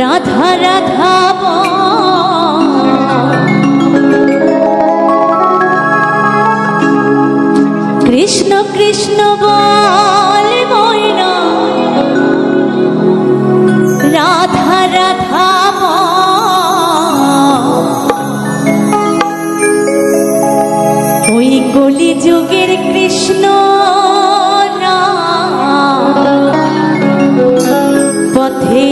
রাধা রাধা কৃষ্ণ কৃষ্ণ বল ময়না রাধা রাধা ওই কলি যুগের কৃষ্ণ পথে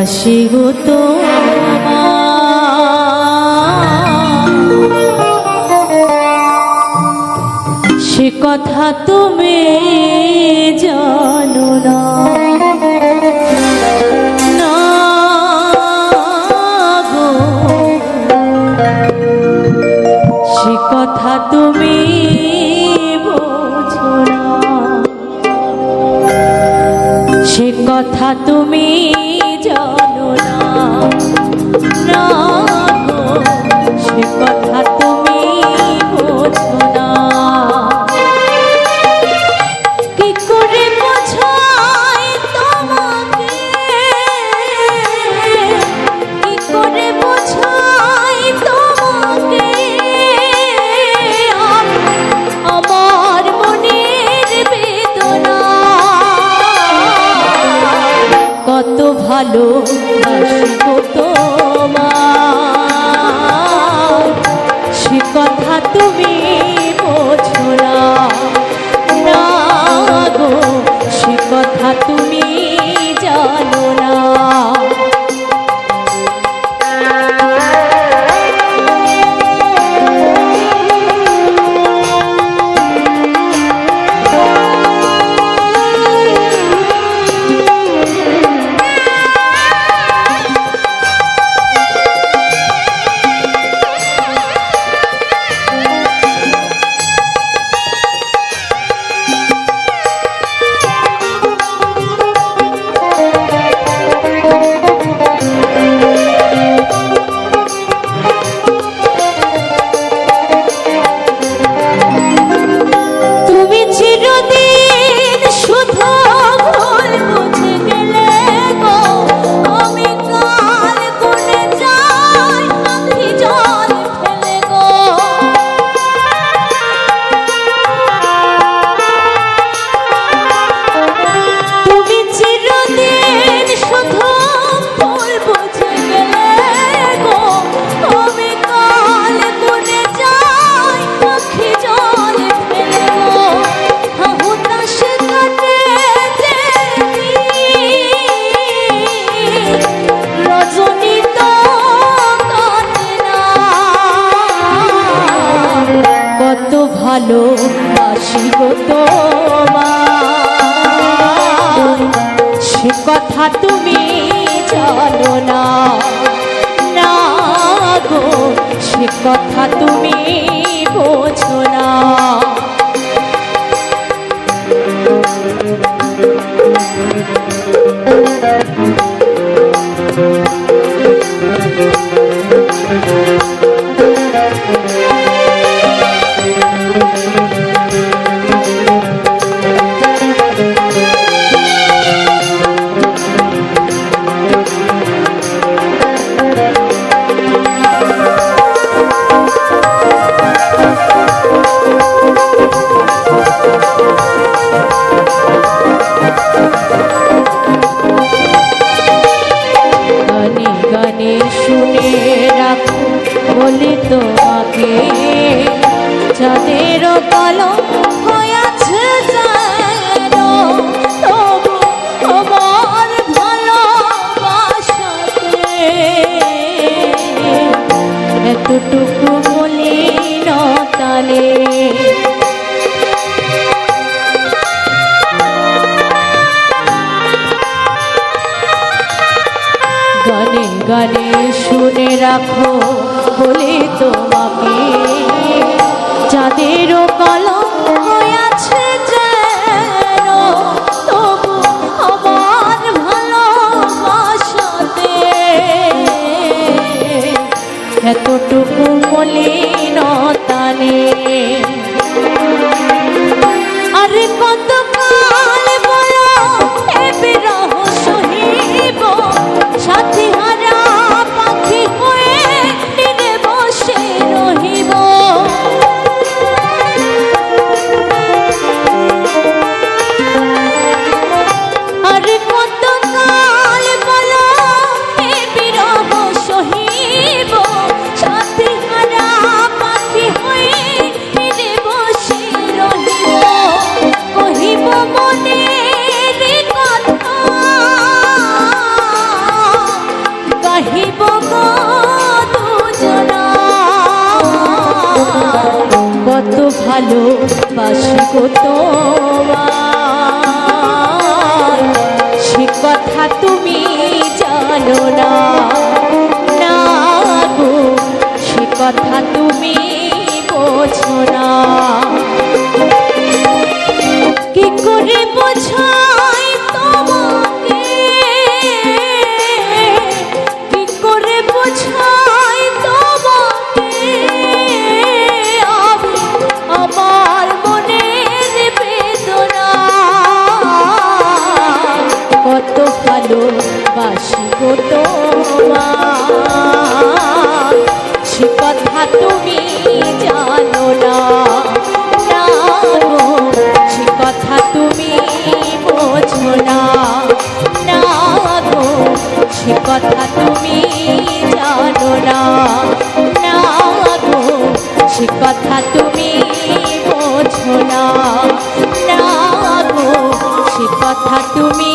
দাসী গো তোমার, সে কথা তুমি জানো না। না গো, সে কথা তুমি বোঝো না, সে কথা তুমি জানো না। না গো, সে কথা তুমি বোঝো না। কি করে বোঝাই তোমাকে, কি করে বোঝাই তোমাকে আমার মনের বেদনা। কত ভালো বাসি গো তোমার, সে কথা তুমি বোঝো না। না গো, সে কথা তুমি জানো না। ভালো বাসি গো তোমার, সে কথা তুমি জানো না। না গো, সে কথা তুমি বোঝো না। শুনে রাখো বলি তোমাকে, যাদের কলম হয়েছে যেন, তবু আমার ভালোবাসাতে এতটুকু বলি নতালে। গানে গানে শুনে রাখো বলে তোমাকে, যাদের কলম হয়েছে যেন, তবু আমার ভালোবাসাতে এতটুকু মলিনতা নেই। আরে কত কাল বলো এ বিরহ সহিব, সাথী হারা পাখি হয়ে তীরে বসে রহিব। আরে কত কাল বলো এ বিরহ সহিব, সাথী হারা পাখি হয়ে তীরে বসে রহিব। কহিব মনের কথা ভালোবাসি গো তোমার, সে কথা তুমি জানো না, না গো সে কথা তুমি বোঝো না। কি করে বোঝাই তোমাকে, কি করে বোঝাই তোমাকে আমি আমার মনের বেদনা, কত ভালোবাসি গো তোমার, সে কথা তুমি জানো না, না গো সে কথা তুমি বোঝো না, না গো সে কথা তুমি জানো না, না গো সে কথা তুমি বোঝো না, না গো সে কথা তুমি